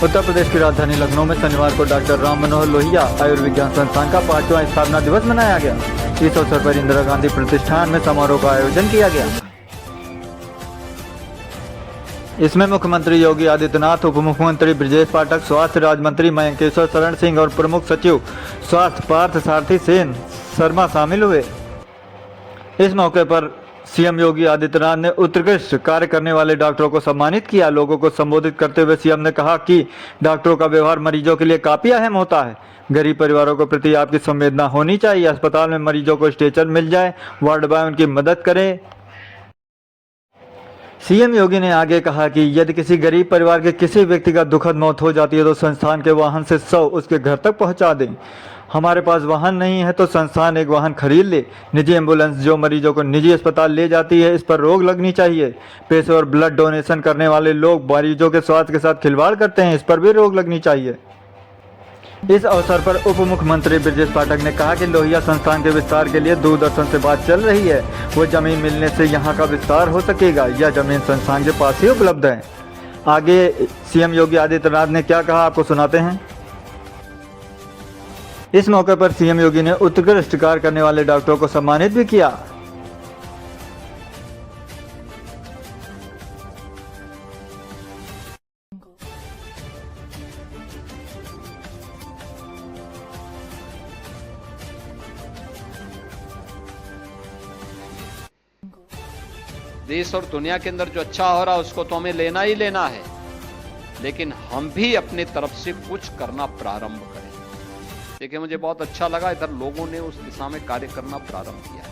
उत्तर प्रदेश की राजधानी लखनऊ में शनिवार को डॉक्टर राम मनोहर लोहिया आयुर्विज्ञान संस्थान का 5वां स्थापना दिवस मनाया गया। इस अवसर पर इंदिरा गांधी प्रतिष्ठान में समारोह का आयोजन किया गया। इसमें मुख्यमंत्री योगी आदित्यनाथ, उप मुख्यमंत्री ब्रजेश पाठक, स्वास्थ्य राज्य मंत्री मयंकेश्वर शरण सिंह और प्रमुख सचिव स्वास्थ्य पार्थ सारथी सेन शर्मा शामिल हुए। इस मौके पर सीएम योगी आदित्यनाथ ने उत्कृष्ट कार्य करने वाले डॉक्टरों को सम्मानित किया। लोगों को संबोधित करते हुए सीएम ने कहा कि डॉक्टरों का व्यवहार मरीजों के लिए काफी अहम होता है। गरीब परिवारों के प्रति आपकी संवेदना होनी चाहिए। अस्पताल में मरीजों को स्ट्रेचर मिल जाए, वार्ड बॉय उनकी मदद करे। सीएम योगी ने आगे कहा कि यदि किसी गरीब परिवार के किसी व्यक्ति का दुखद मौत हो जाती है तो संस्थान के वाहन से शव उसके घर तक पहुंचा दें। हमारे पास वाहन नहीं है तो संस्थान एक वाहन खरीद ले। निजी एम्बुलेंस जो मरीजों को निजी अस्पताल ले जाती है, इस पर रोक लगनी चाहिए। पेशेवर ब्लड डोनेशन करने वाले लोग मरीजों के स्वास्थ्य के साथ खिलवाड़ करते हैं, इस पर भी रोक लगनी चाहिए। इस अवसर पर उप मुख्यमंत्री ब्रजेश पाठक ने कहा कि लोहिया संस्थान के विस्तार के लिए दूरदर्शन से बात चल रही है। वो जमीन मिलने से यहाँ का विस्तार हो सकेगा। यह जमीन संस्थान के पास ही उपलब्ध है। आगे सीएम योगी आदित्यनाथ ने क्या कहा, आपको सुनाते हैं। इस मौके पर सीएम योगी ने उत्कृष्ट कार्य करने वाले डॉक्टरों को सम्मानित भी किया। देश और दुनिया के अंदर जो अच्छा हो रहा है उसको तो हमें लेना ही लेना है, लेकिन हम भी अपने तरफ से कुछ करना प्रारंभ करें। देखिए, मुझे बहुत अच्छा लगा, इधर लोगों ने उस दिशा में कार्य करना प्रारंभ किया।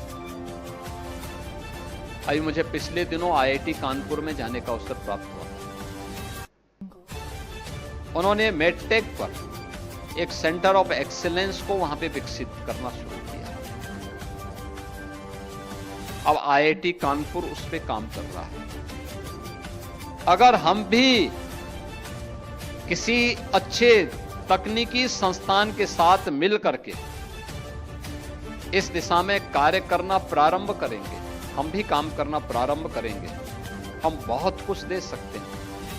अभी मुझे पिछले दिनों आईआईटी कानपुर में जाने का अवसर प्राप्त हुआ। उन्होंने मेडटेक पर एक सेंटर ऑफ एक्सीलेंस को वहां पे विकसित करना शुरू किया। अब आईआईटी कानपुर उस पे काम कर रहा है। अगर हम भी किसी अच्छे तकनीकी संस्थान के साथ मिल करके इस दिशा में कार्य करना प्रारंभ करेंगे, हम भी काम करना प्रारंभ करेंगे, हम बहुत कुछ दे सकते हैं।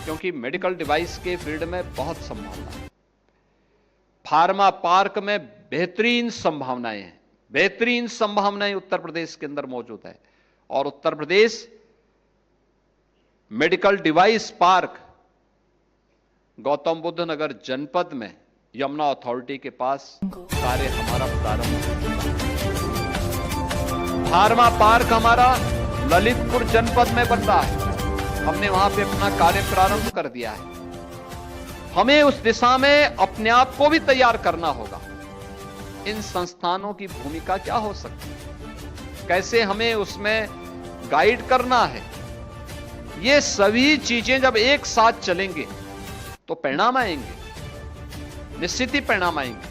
क्योंकि मेडिकल डिवाइस के फील्ड में बहुत संभावना है। फार्मा पार्क में बेहतरीन संभावनाएं हैं, बेहतरीन संभावनाएं उत्तर प्रदेश के अंदर मौजूद है। और Uttar Pradesh medical device park Gautam Buddh Nagar जनपद में यमुना अथॉरिटी के पास कार्य हमारा प्रारंभ हो चुका है। फार्मा पार्क हमारा ललितपुर जनपद में बन रहा है। हमने वहां पे अपना कार्य प्रारंभ कर दिया है। हमें उस दिशा में अपने आप को भी तैयार करना होगा। इन संस्थानों की भूमिका क्या हो सकती है, कैसे हमें उसमें गाइड करना है, ये सभी चीजें जब एक साथ चलेंगे तो परिणाम आएंगे, निश्चित ही परिणाम आएंगे।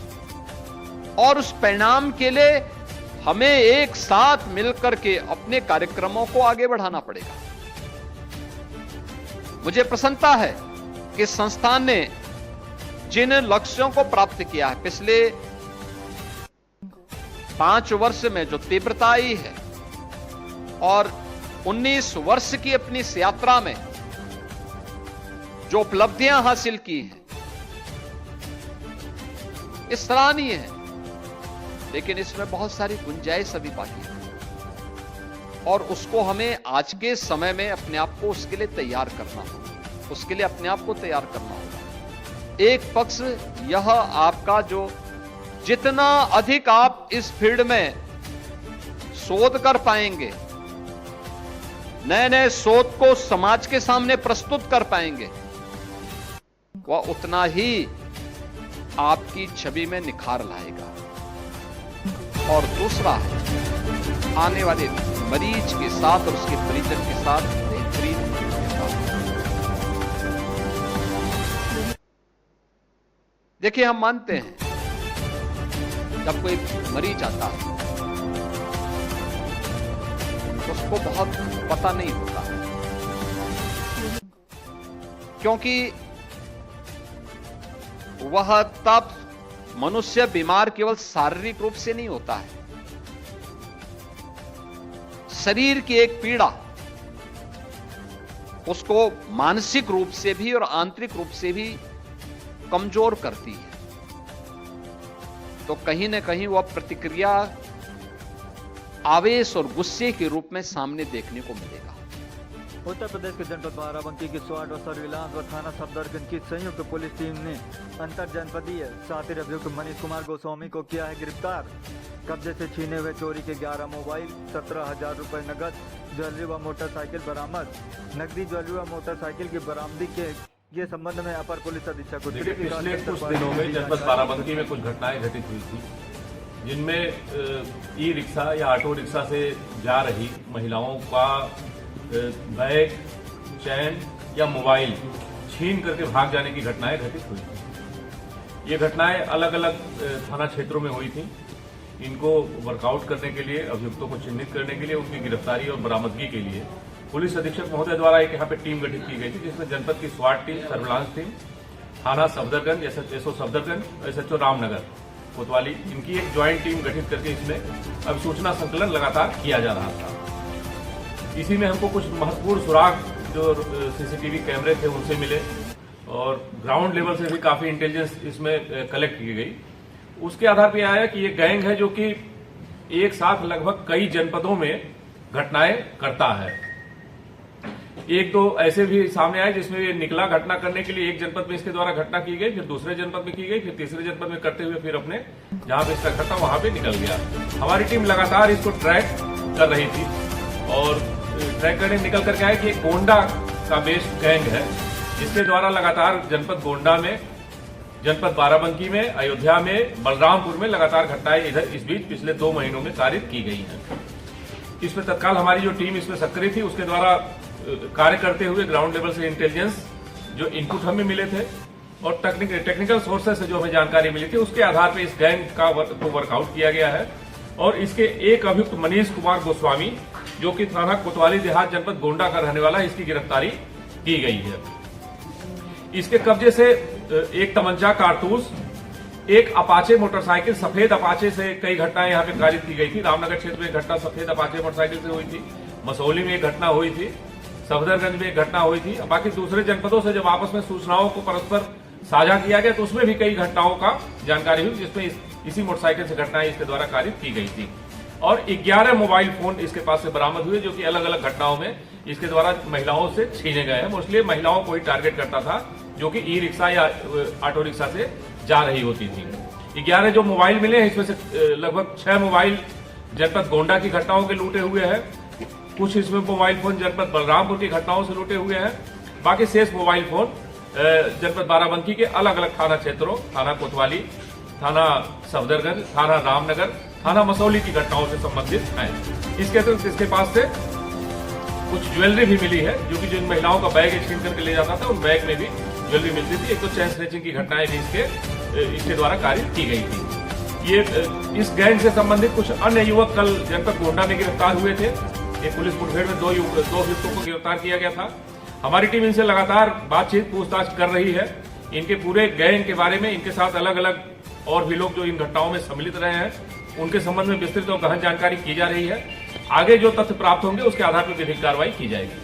और उस परिणाम के लिए हमें एक साथ मिलकर के अपने कार्यक्रमों को आगे बढ़ाना पड़ेगा। मुझे प्रसन्नता है कि संस्थान ने जिन लक्ष्यों को प्राप्त किया है, पिछले 5 वर्ष में जो तीव्रता आई है और 19 वर्ष की अपनी इस यात्रा में जो उपलब्धियां हासिल की हैं, ये सराहनीय है। लेकिन इसमें बहुत सारी गुंजाइश अभी बाकी है और उसको हमें आज के समय में अपने आप को उसके लिए तैयार करना होगा, उसके लिए अपने आप को तैयार करना होगा। एक पक्ष यह आपका जो जितना अधिक आप इस फील्ड में शोध कर पाएंगे, नए नए शोध को समाज के सामने प्रस्तुत कर पाएंगे, वह उतना ही आपकी छवि में निखार लाएगा। और दूसरा है आने वाले मरीज के साथ और उसके परिजन के साथ बेहतरीन। देखिए, हम मानते हैं जब कोई मरीज आता है उसको बहुत पता नहीं होता, क्योंकि वह तब मनुष्य बीमार केवल शारीरिक रूप से नहीं होता है। शरीर की एक पीड़ा उसको मानसिक रूप से भी और आंतरिक रूप से भी कमजोर करती है, तो कहीं न कहीं वह प्रतिक्रिया आवेश और गुस्से के रूप में सामने देखने को मिलेगा। उत्तर प्रदेश के जनपद बाराबंकी की स्वाट और सर्विलांस व थाना सफदरगंज की संयुक्त पुलिस टीम ने अंतर जनपदीय शातिर अभियुक्त मनीष कुमार गोस्वामी को किया है गिरफ्तार। कब्जे से छीने हुए चोरी के 11 मोबाइल, 17,000 रुपए नकद, ज्वेलरी व मोटरसाइकिल बरामद। नकदी ज्वेलरी व मोटरसाइकिल की बरामदी के संबंध में अपर पुलिस अधीक्षक पिछले कुछ दिनों में जनपद बाराबंकी में कुछ घटनाएं घटित हुई थी, जिनमें ई रिक्शा या ऑटो रिक्शा से जा रही महिलाओं का बैग, चैन या मोबाइल छीन करके भाग जाने की घटनाएं घटित हुई थी। ये घटनाएं अलग अलग थाना क्षेत्रों में हुई थी। इनको वर्कआउट करने के लिए, अभियुक्तों को चिन्हित करने के लिए, उनकी गिरफ्तारी और बरामदगी के लिए पुलिस अधीक्षक महोदय द्वारा एक यहाँ पे टीम गठित की गई थी, जिसमें जनपद की स्वाट टीम, सर्विलांस टीम, थाना सफदरगंज, एसओ सफदरगंज, एसएचओ रामनगर कोतवाली, इनकी एक ज्वाइंट टीम गठित करके इसमें अब सूचना संकलन लगातार किया जा रहा था। इसी में हमको कुछ महत्वपूर्ण सुराग जो सीसीटीवी कैमरे थे उनसे मिले और ग्राउंड लेवल से भी काफी इंटेलिजेंस इसमें कलेक्ट की गई। उसके आधार पर आया कि ये गैंग है जो कि एक साथ लगभग कई जनपदों में घटनाएं करता है। एक दो ऐसे भी सामने आए जिसमें ये निकला घटना करने के लिए, एक जनपद में इसके द्वारा घटना की गई, फिर दूसरे जनपद में की गई, फिर तीसरे जनपद में करते हुए फिर अपने जहां पे इसका घटना वहां पे निकल गया। हमारी टीम लगातार इसको ट्रैक कर रही थी और ट्रैक करने निकल करके आया कि एक गोंडा का बेस्ड गैंग है, जिसके द्वारा लगातार जनपद गोंडा में, जनपद बाराबंकी में, अयोध्या में, बलरामपुर में लगातार घटनाएं इधर इस बीच पिछले 2 महीनों में कारित की गई हैं। इसमें तत्काल हमारी जो टीम इसमें सक्रिय थी, उसके द्वारा कार्य करते हुए ग्राउंड लेवल से इंटेलिजेंस जो इनपुट हमें मिले थे और टेक्निकल सोर्सेस से जो हमें जानकारी मिली थी, उसके आधार पर इस गैंग का वर्कआउट किया गया है और इसके एक अभियुक्त मनीष कुमार गोस्वामी, जो कि थाना कोतवाली देहात जनपद गोंडा का रहने वाला है, इसकी गिरफ्तारी की गई है। इसके कब्जे से एक तमंचा, कारतूस, एक अपाचे मोटरसाइकिल, सफेद अपाचे से कई घटनाएं यहाँ पे कारित की गई थी। रामनगर क्षेत्र में एक घटना सफेद अपाचे मोटरसाइकिल से हुई थी, मसौली में एक घटना हुई थी, सफदरगंज में एक घटना हुई थी। बाकी दूसरे जनपदों से जब आपस में सूचनाओं को परस्पर साझा किया गया तो उसमें भी कई घटनाओं का जानकारी हुई, जिसमें इसी मोटरसाइकिल से घटनाएं इसके द्वारा कारित की गई थी और 11 मोबाइल फोन इसके पास से बरामद हुए, जो कि अलग अलग घटनाओं में इसके द्वारा महिलाओं से छीने गए हैं। मोस्टली महिलाओं को ही टारगेट करता था, जो कि ई रिक्शा या ऑटो रिक्शा से जा रही होती थी। 11 जो मोबाइल मिले हैं, इसमें से लगभग 6 मोबाइल जनपद गोंडा की घटनाओं के लूटे हुए हैं, कुछ इसमें मोबाइल फोन जनपद बलरामपुर की घटनाओं से लूटे हुए हैं। बाकी शेष मोबाइल फोन जनपद बाराबंकी के अलग अलग थाना क्षेत्रों, थाना कोतवाली, थाना सफदरगंज, थाना रामनगर, थाना मसौली की घटनाओं से संबंधित हैं। इसके अतिरिक्त इसके पास से कुछ ज्वेलरी भी मिली है, जो कि जिन महिलाओं का बैग छीन करके ले जाता था, उन बैग में भी ज्वेलरी मिलती थी। एक तो चैन स्नैचिंग की घटनाएं भी इसके द्वारा कारित की गई थी। ये इस गैंग से संबंधित कुछ अन्य युवक कल जनपद गोंडा में गिरफ्तार हुए थे। एक पुलिस मुठभेड़ में दो अभियुक्तों को गिरफ्तार किया गया था। हमारी टीम इनसे लगातार बातचीत पूछताछ कर रही है, इनके पूरे गैंग के बारे में, इनके साथ अलग अलग और भी लोग जो इन घटनाओं में सम्मिलित रहे हैं, उनके संबंध में विस्तृत और गहन जानकारी की जा रही है। आगे जो तथ्य प्राप्त होंगे उसके आधार पर विधिक कार्रवाई की जाएगी।